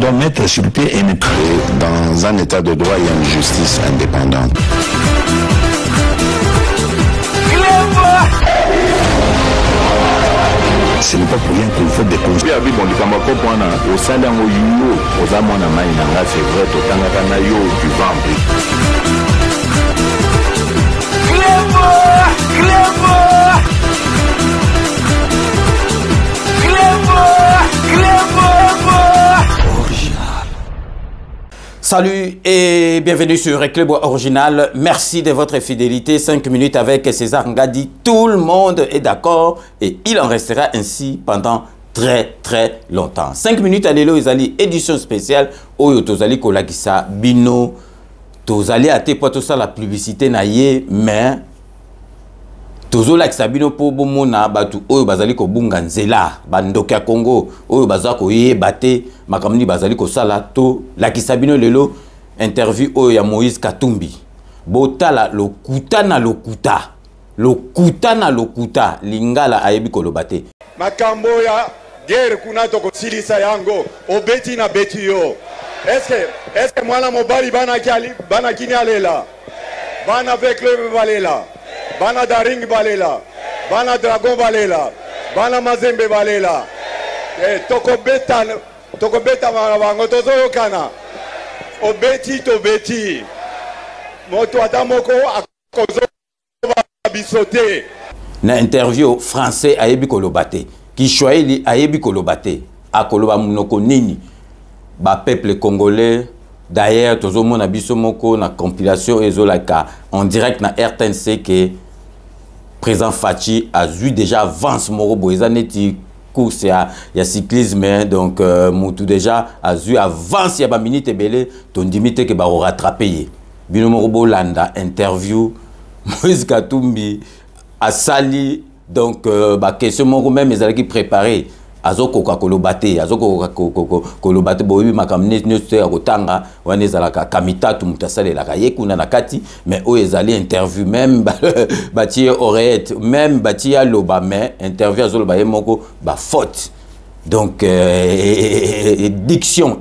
doit mettre sur pied et dans un état de droit, il y a une justice indépendante. Ce n'est pas pour rien qu'il faut des conseils. Salut et bienvenue sur Club Original. Merci de votre fidélité. 5 minutes avec César Ngadi. Tout le monde est d'accord et il en restera ainsi pendant très longtemps. 5 minutes à l'élo, ils édition spéciale. Oyo tozali kolakisa bino. Tozali ate po tout ça la publicité na ye, mais tozola kisabino po bomona batu oyo bazali ko bunga nzela bandoka ya Congo oyo bazako yebate makamni bazali ko sala to la kisabino lelo interview oyo ya Moïse Katumbi botala lokuta na lokuta lingala ayebi kolobate makambo ya guerre kuna to kosilisa yango obeti na beti yo est-ce que mwana mobali bana kini alela bana avec le valela bana daring balela bana dragon balela bana mazembe balela tokobeta bango tozoyokana obeti moto ata moko akozoba bisote na interview français ayebi kolobate Kiswahili ayebi kolobate akoloba munoko nini ba peuple congolais. D'ailleurs, tout le monde a biso moko na compilation ezolaka en direct na RTNC que président Fachi a vu déjà avance moro boeza neti course ya cyclisme donc mutu déjà a vu avance ya ba minute belé ton dimite que ba rattraper bino moko bolanda interview Moïse Katumbi a sali donc ba question moko même ezalaki préparé azoko kolobate azoko kolobate boyebi makamne nyonso ya kotanga wana ezalaka kamitatu mutasalelaka ye kuna na kati mais oyo ezali interview même batie oreillette même batie loba mais interview azoloba ye moko ba faute donc diction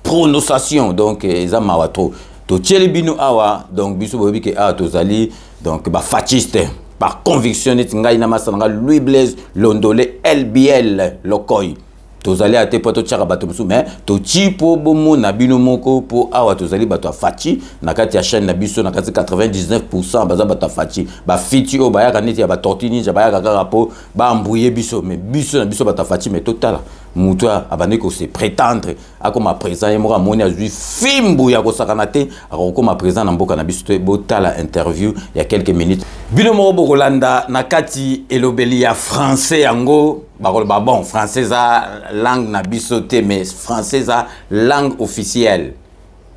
prononciation donc eza mawa trop to tieli bino awa donc biso boyebi ke awa tozali donc ba fasciste par conviction ngai na masanga Louis Blaise Londolé LBL Lokoy tozali ate poto tchaka bato musu mais to chipo bomo na bino moko po awa tozali bato fachi na kati ya chaîne na biso na kati 99% baza bato fachi ba fiti o bayaka neti ya ba tortini ja bayaka kaka po ba mbouye biso mais biso na biso bato fachi mais total mutua abane ko se prétendre akoma présent et mora moni azui fimbu ya ko sakana te akoma présent na mboka na biso te botala interview il y a quelques minutes bino mo bokolanda na kati elobeli ya français yango ba bon français a langue na biso te mais français a langue officielle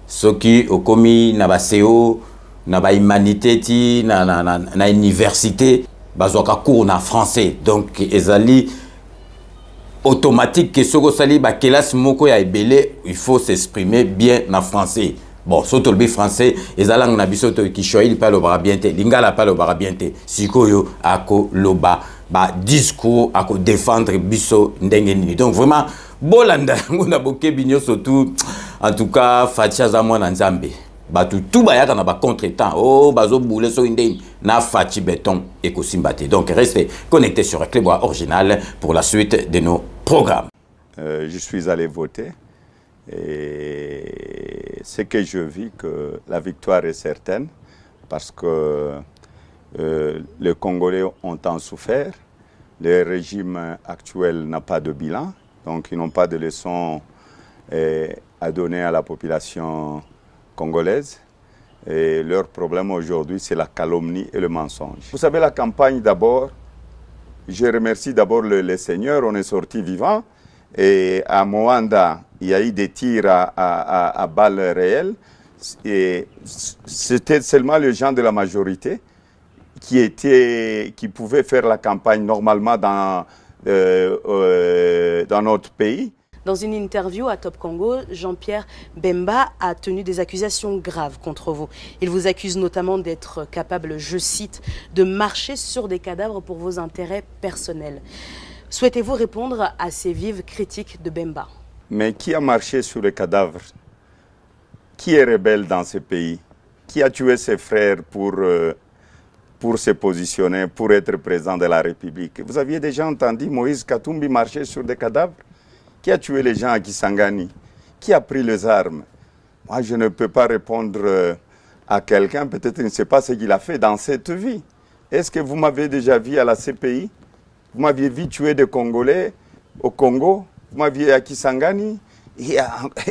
soki okomi na ba CEO na ba humanité ti na université bazoka cours na français donc ezali automatique que soko sali ba kelas moko ya ebele il faut s'exprimer bien en français. Bon, surtout le français, et la langue na biso to Kiswahili pa lo bien te, lingala pa lo bien te. Sikoyo ako loba ba discours ako défendre biso ndenge nini. Donc vraiment bolanda ngona boke binyo surtout en tout cas Fatia za mwana nzambe. Batu tout bayaka na ba contretemps. Oh bazo boule so indeni na Fachi béton et kosimbate. Donc restez connectés sur Club Original pour la suite de nos programmes. Je suis allé voter et ce que je vis que la victoire est certaine parce que les Congolais ont tant souffert. Le régime actuel n'a pas de bilan, donc ils n'ont pas de leçons à donner à la population congolaise. Et leur problème aujourd'hui, c'est la calomnie et le mensonge. Vous savez, la campagne d'abord, je remercie d'abord le Seigneur, on est sorti vivant. Et à Moanda, il y a eu des tirs à balles réelles. Et c'était seulement les gens de la majorité qui pouvaient faire la campagne normalement dans notre pays. Dans une interview à Top Congo, Jean-Pierre Bemba a tenu des accusations graves contre vous. Il vous accuse notamment d'être capable, je cite, de marcher sur des cadavres pour vos intérêts personnels. Souhaitez-vous répondre à ces vives critiques de Bemba? Mais qui a marché sur les cadavres? Qui est rebelle dans ce pays? Qui a tué ses frères pour se positionner, pour être président de la République? Vous aviez déjà entendu Moïse Katumbi marcher sur des cadavres? Qui a tué les gens à Kisangani? Qui a pris les armes? Moi, je ne peux pas répondre à quelqu'un, peut-être qu'il ne sait pas ce qu'il a fait dans cette vie. Est-ce que vous m'avez déjà vu à la CPI? Vous m'aviez vu tuer des Congolais au Congo? Vous m'aviez à Kisangani? Il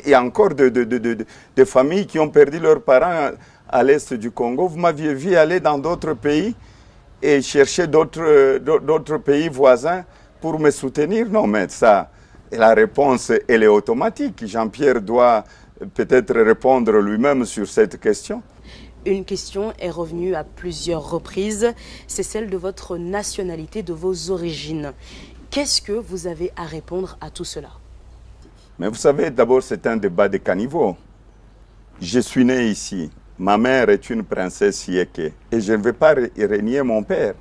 y a encore des familles qui ont perdu leurs parents à l'est du Congo. Vous m'aviez vu aller dans d'autres pays et chercher d'autres pays voisins pour me soutenir? Non, mais ça, la réponse, elle est automatique. Jean-Pierre doit peut-être répondre lui-même sur cette question. Une question est revenue à plusieurs reprises, c'est celle de votre nationalité, de vos origines. Qu'est-ce que vous avez à répondre à tout cela? Mais vous savez, d'abord, c'est un débat de caniveau. Je suis né ici. Ma mère est une princesse Yeke. Et je ne vais pas renier mon père.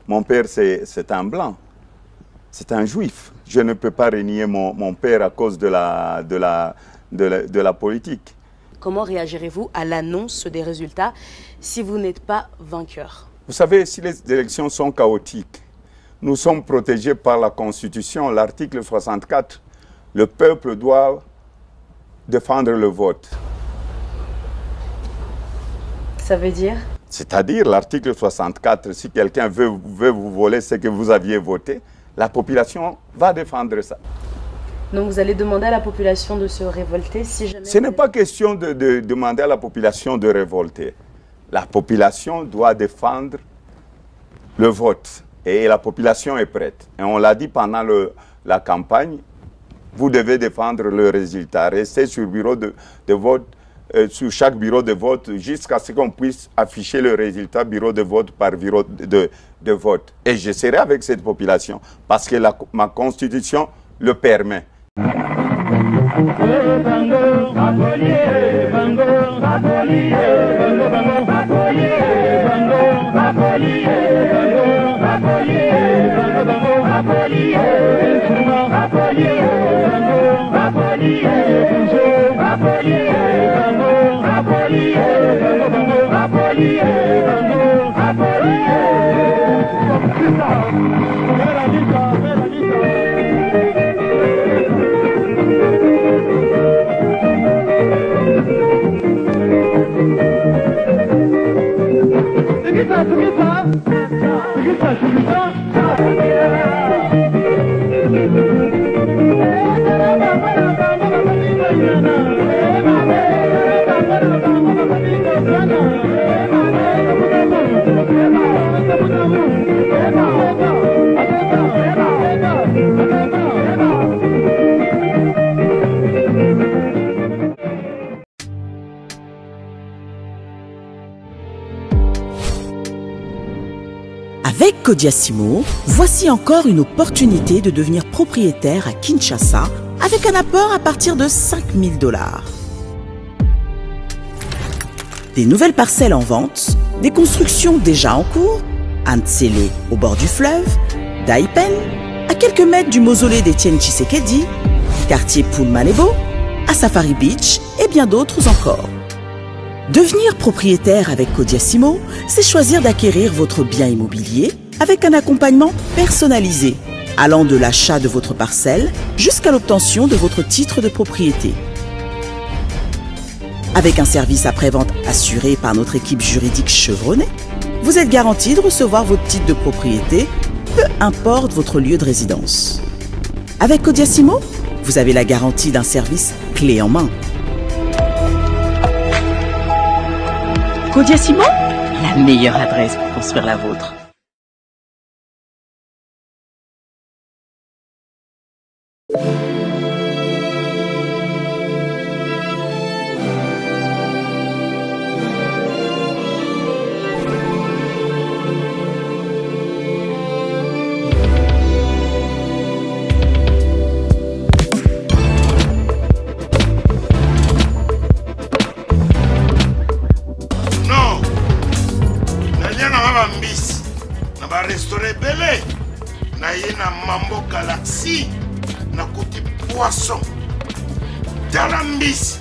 Mon père, c'est un blanc. C'est un juif. Je ne peux pas renier mon père à cause de la politique. Comment réagirez-vous à l'annonce des résultats si vous n'êtes pas vainqueur? Vous savez, si les élections sont chaotiques, nous sommes protégés par la Constitution, l'article 64. Le peuple doit défendre le vote. Ça veut dire? C'est-à-dire, l'article 64, si quelqu'un veut vous voler ce que vous aviez voté, la population va défendre ça. Donc vous allez demander à la population de se révolter si jamais... Ce n'est pas question de demander à la population de révolter. La population doit défendre le vote. Et la population est prête. Et on l'a dit pendant la campagne, vous devez défendre le résultat. Restez sur le bureau de vote, sur chaque bureau de vote, jusqu'à ce qu'on puisse afficher le résultat bureau de vote par bureau de vote. Et je serai avec cette population, parce que ma Constitution le permet. Avec Kodiasimo, voici encore une opportunité de devenir propriétaire à Kinshasa avec un apport à partir de 5 000 $. Des nouvelles parcelles en vente, des constructions déjà en cours, à Ntsele au bord du fleuve, Daipen, à quelques mètres du mausolée d'Étienne Tshisekedi, quartier Poulmalebo, à Safari Beach et bien d'autres encore. Devenir propriétaire avec Kodiasimo, c'est choisir d'acquérir votre bien immobilier avec un accompagnement personnalisé, allant de l'achat de votre parcelle jusqu'à l'obtention de votre titre de propriété. Avec un service après-vente assuré par notre équipe juridique chevronnée, vous êtes garanti de recevoir votre titre de propriété, peu importe votre lieu de résidence. Avec Kodiasimo, vous avez la garantie d'un service clé en main. Kodiasimo, la meilleure adresse pour construire la vôtre. tala mbisi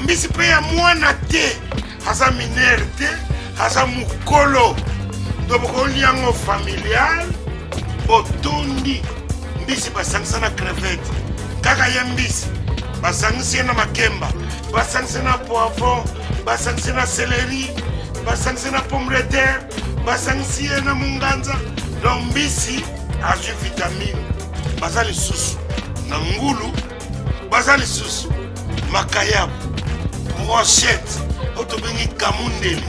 mbisi mpe ya mwana te aza minere te aza mokolo to bokoli yango familial botondi mbisi basangisa na crevete kaka ye mbisi basangisi ye na makemba basangisi na poivron basangisi na céleri basangisi na pomme de terre basangisi ye na munganza donc mbisi azwi vitamine baza lisusu na ngulu baza lisusu makayabu brochette oyo tobengi kamundeli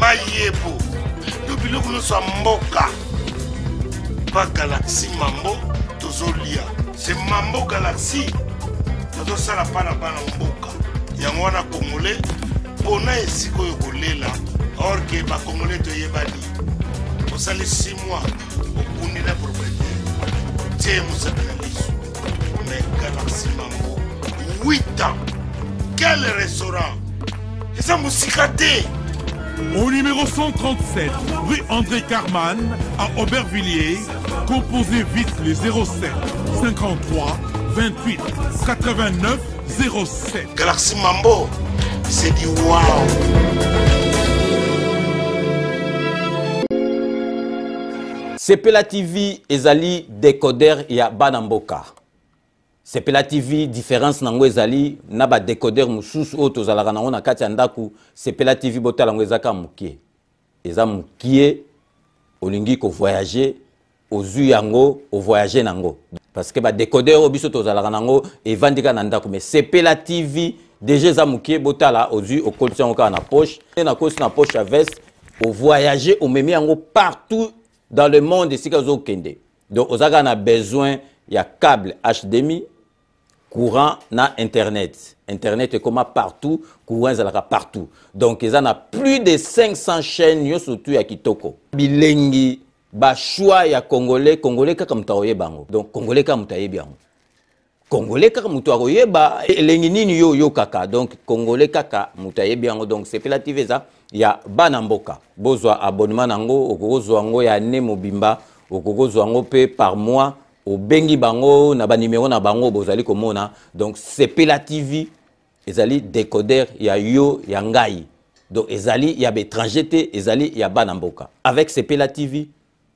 mayebo to biloko nyonso ya mboka pa galaxie mambo tozolia se mambo galaxie tozosala mpa na bana mboka yango wana congolais mpona esika oyo kolela or ke bacongolais toyebani osali 6 mois okundi na propriétaire tie mosapi na liso mais galaxie mambo 8 ans quel restaurant eza mosika te. Au numéro 137, rue André Carman, à Aubervilliers, composez vite les 07 53 28 89 07. Galaxie Mambo, c'est du wow. Sepela TV ezali décodeur ya Banamboka. Sepela TV différence nango ezali na ba décodeur mususu oyo tozalaka nango na kati ya ndaku. Sepela TV botala ngo ezaka mukie. Eza mukie olingi ko voyager ozui yango o voyager nango. Parce que ba décodeur oyo biso tozalaka nango evandika na ndaku mais Sepela TV déjà eza mukie botala ozui o kolisa ngo na poche na kosi na poche à veste o voyager o memi yango partout dans le monde ici ka zo kende. Donc ozaka na besoin ya câble HDMI courant na internet. Internet est comme partout, courant est partout. Donc ils en a plus de 500 chaînes yo surtout ya kitoko. Bilengi ba choix ya congolais kaka mutaoye bango. Donc congolais kaka mutaye bango. Congolais kaka mutaoye ba elengi nini yo kaka. Donc congolais kaka mutaye bango. Donc c'est Sepela TV ça ya Banamboka. Bozwa abonnement nango okozwa ngo ya ne mobimba okozwa ngo pe par mois. Au bengi bango na ba numéro na bango bozali komona. Donc Sepela TV ezali décodeur ya yo ya ngai. Donc ezali ya étranger te ezali ya Banamboka. Avec Sepela TV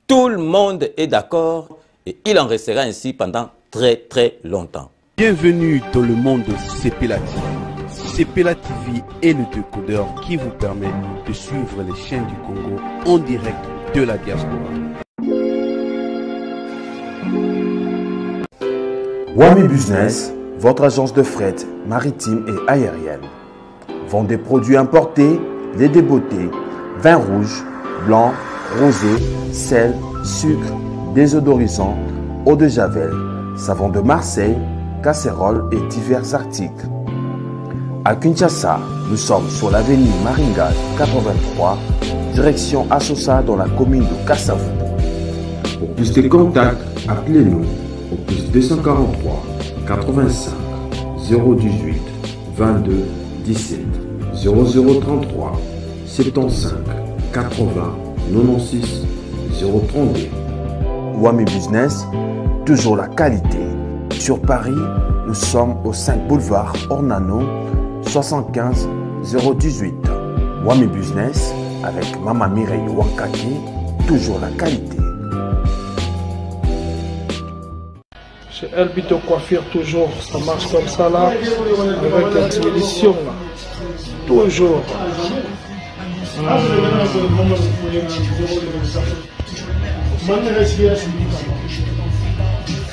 tout le monde est d'accord et il en restera ainsi pendant très longtemps. Bienvenue dans le monde de Sepela TV. Sepela TV est le décodeur qui vous permet de suivre les chaînes du Congo en direct de la diaspora. Wami Business, votre agence de fret maritime et aérienne. Vend des produits importés, lait de beauté, vin rouge, blanc, rosé, sel, sucre, désodorisant, eau de javel, savon de Marseille, casseroles et divers articles. À Kinshasa, nous sommes sur l'avenue Maringa 83, direction Assosa dans la commune de Kassavubu. Pour plus de contacts, appelez-nous au plus 243 85 018 22 17 0033 75 80 96 032. Wami Business, toujours la qualité. Sur Paris, nous sommes au 5 boulevard Ornano 75 018. Wami Business avec Mama Mireille Wankaki, toujours la qualité. Chez Elbito Coiffure, toujours, ça marche comme ça là, avec l'expédition là. Toujours.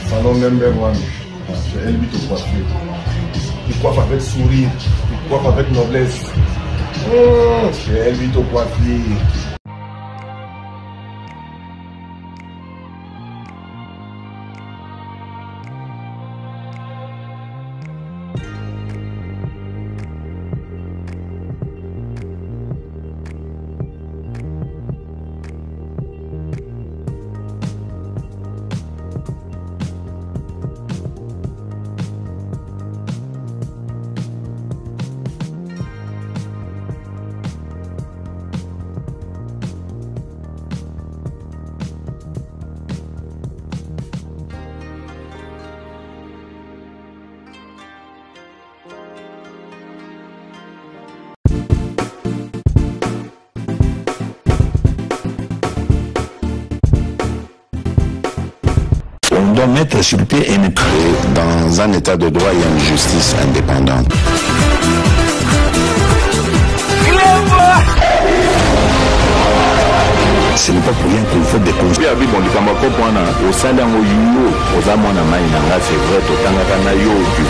Salon number one, chez Elbito Coiffure. Il coiffe avec sourire, il coiffe avec noblesse. Chez Elbito Coiffure. doit mettre sur pied une... Dans un état de droit, il y a une justice indépendante. Ce n'est pas pour rien qu'il faut déconstruire. Au sein d'un c'est vrai, tu